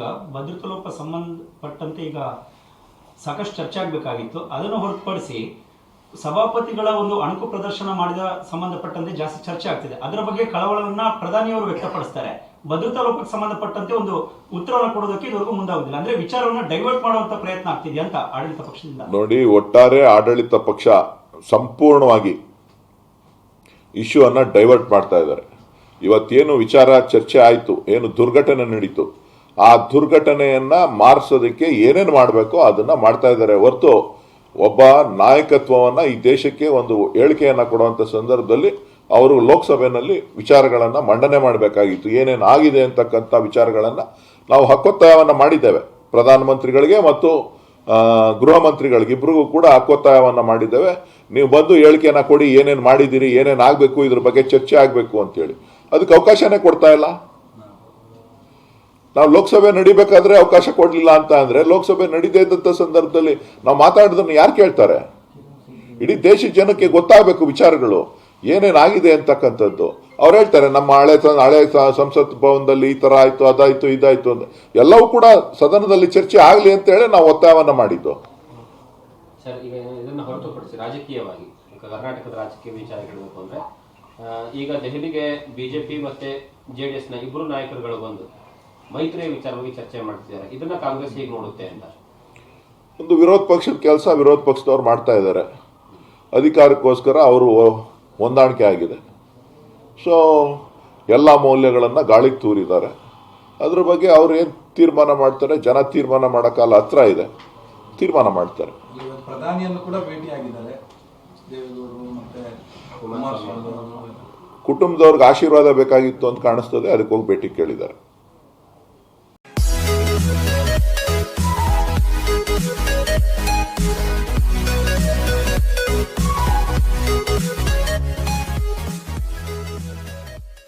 ಈಗ ಭದ್ರತಾ ಲೋಪ ಸಂಬಂಧಪಟ್ಟಂತೆ ಈಗ ಸಾಕಷ್ಟು ಚರ್ಚೆ ಆಗಬೇಕಾಗಿತ್ತು. ಅದನ್ನು ಹೊರತುಪಡಿಸಿ ಸಭಾಪತಿಗಳ ಒಂದು ಅಣಕು ಪ್ರದರ್ಶನ ಮಾಡಿದ ಸಂಬಂಧಪಟ್ಟಂತೆ ಜಾಸ್ತಿ ಚರ್ಚೆ ಆಗ್ತಿದೆ. ಅದರ ಬಗ್ಗೆ ಕಳವಳವನ್ನ ಪ್ರಧಾನಿಯವರು ವ್ಯಕ್ತಪಡಿಸ್ತಾರೆ. ಭದ್ರತಾ ಲೋಪಕ್ಕೆ ಸಂಬಂಧಪಟ್ಟಂತೆ ಒಂದು ಉತ್ತರವನ್ನು ಕೊಡೋದಕ್ಕೆ ಇದುವರೆಗೂ ಮುಂದಾಗುದಿಲ್ಲ. ಅಂದ್ರೆ ವಿಚಾರವನ್ನು ಡೈವರ್ಟ್ ಮಾಡುವಂತ ಪ್ರಯತ್ನ ಆಗ್ತಿದೆ ಅಂತ ಆಡಳಿತ ಪಕ್ಷದಿಂದ. ನೋಡಿ, ಒಟ್ಟಾರೆ ಆಡಳಿತ ಪಕ್ಷ ಸಂಪೂರ್ಣವಾಗಿ ಇಶ್ಯೂ ಅನ್ನ ಡೈವರ್ಟ್ ಮಾಡ್ತಾ ಇದ್ದಾರೆ. ಇವತ್ತೇನು ವಿಚಾರ ಚರ್ಚೆ ಆಯಿತು, ಏನು ದುರ್ಘಟನೆ ನಡೀತು, ಆ ದುರ್ಘಟನೆಯನ್ನ ಮಾರ್ಸೋದಕ್ಕೆ ಏನೇನು ಮಾಡಬೇಕೋ ಅದನ್ನ ಮಾಡ್ತಾ ಇದ್ದಾರೆ ಹೊರತು ಒಬ್ಬ ನಾಯಕತ್ವವನ್ನ ಈ ದೇಶಕ್ಕೆ ಒಂದು ಹೇಳಿಕೆಯನ್ನ ಕೊಡುವಂತ ಸಂದರ್ಭದಲ್ಲಿ ಅವರು ಲೋಕಸಭೆಯಲ್ಲಿ ವಿಚಾರಗಳನ್ನ ಮಂಡನೆ ಮಾಡಬೇಕಾಗಿತ್ತು. ಏನೇನು ಆಗಿದೆ ಅಂತಕ್ಕಂಥ ವಿಚಾರಗಳನ್ನ ನಾವು ಹಕ್ಕೊತ್ತಾಯವನ್ನ ಮಾಡಿದ್ದೇವೆ. ಪ್ರಧಾನಮಂತ್ರಿಗಳಿಗೆ ಮತ್ತು ಗೃಹ ಮಂತ್ರಿಗಳಿಗೆ ಇಬ್ಬರಿಗೂ ಕೂಡ ಹಕ್ಕೊತ್ತಾಯವನ್ನ ಮಾಡಿದ್ದೇವೆ. ನೀವು ಬಂದು ಹೇಳಿಕೆಯನ್ನ ಕೊಡಿ, ಏನೇನು ಮಾಡಿದ್ದೀರಿ, ಏನೇನು ಆಗಬೇಕು, ಇದ್ರ ಬಗ್ಗೆ ಚರ್ಚೆ ಆಗಬೇಕು ಅಂತೇಳಿ. ಅದಕ್ಕೆ ಅವಕಾಶನೇ ಕೊಡ್ತಾ ಇಲ್ಲ. ನಾವು ಲೋಕಸಭೆ ನಡಿಬೇಕಾದ್ರೆ ಅವಕಾಶ ಕೊಡಲಿಲ್ಲ ಅಂತ ಅಂದ್ರೆ, ಲೋಕಸಭೆ ನಡೀದೇ ಇದ್ದಂಥ ಸಂದರ್ಭದಲ್ಲಿ ನಾವು ಮಾತಾಡೋದನ್ನ ಯಾರು ಕೇಳ್ತಾರೆ? ಇಡೀ ದೇಶದ ಜನಕ್ಕೆ ಗೊತ್ತಾಗಬೇಕು ವಿಚಾರಗಳು ಏನೇನಾಗಿದೆ ಅಂತಕ್ಕಂಥದ್ದು. ಅವ್ರು ಹೇಳ್ತಾರೆ ನಮ್ಮ ಹಳೆ ಸಂಸತ್ ಭವನದಲ್ಲಿ ಈ ತರ ಆಯ್ತು, ಅದಾಯ್ತು, ಇದಾಯ್ತು ಅಂತ. ಎಲ್ಲವೂ ಕೂಡ ಸದನದಲ್ಲಿ ಚರ್ಚೆ ಆಗಲಿ ಅಂತ ಹೇಳಿ ನಾವು ಒತ್ತಾಯವನ್ನ ಮಾಡಿದ್ದು. ಸರ್, ಈಗ ಇದನ್ನು ಹೊರತುಪಡಿಸಿ ರಾಜಕೀಯವಾಗಿ ಕರ್ನಾಟಕದ ರಾಜಕೀಯ ವಿಚಾರ ಹೇಳಬೇಕು ಅಂದ್ರೆ, ಈಗ ದೆಹಲಿಗೆ ಬಿಜೆಪಿ ಮತ್ತೆ JDS ನ ಇಬ್ಬರು ನಾಯಕರುಗಳು ಬಂದು ಮೈತ್ರಿಯ ವಿಚಾರವಾಗಿ ಚರ್ಚೆ ಮಾಡ್ತಿದ್ದಾರೆ. ಇದನ್ನ ಕಾಂಗ್ರೆಸ್ ಹೇಗೆ ನೋಡುತ್ತೆ ಅಂತ? ಒಂದು ವಿರೋಧ ಪಕ್ಷದ ಕೆಲಸ ವಿರೋಧ ಪಕ್ಷದವ್ರು ಮಾಡ್ತಾ ಇದ್ದಾರೆ. ಅಧಿಕಾರಕ್ಕೋಸ್ಕರ ಅವರು ಹೊಂದಾಣಿಕೆ ಆಗಿದೆ. ಸೊ ಎಲ್ಲ ಮೌಲ್ಯಗಳನ್ನು ಗಾಳಿಗೆ ತೂರಿದ್ದಾರೆ. ಅದ್ರ ಬಗ್ಗೆ ಅವ್ರು ಏನು ತೀರ್ಮಾನ ಮಾಡ್ತಾರೆ, ಜನ ತೀರ್ಮಾನ ಮಾಡೋಕ್ಕಾಲ ಹತ್ರ ಇದೆ, ತೀರ್ಮಾನ ಮಾಡ್ತಾರೆ. ಪ್ರಧಾನಿಯನ್ನು ಕೂಡ ಭೇಟಿಯಾಗಿದ್ದಾರೆ. ಕುಟುಂಬದವ್ರಿಗೆ ಆಶೀರ್ವಾದ ಬೇಕಾಗಿತ್ತು ಅಂತ ಕಾಣಿಸ್ತದೆ, ಅದಕ್ಕೆ ಹೋಗಿ ಭೇಟಿ ಕೇಳಿದ್ದಾರೆ.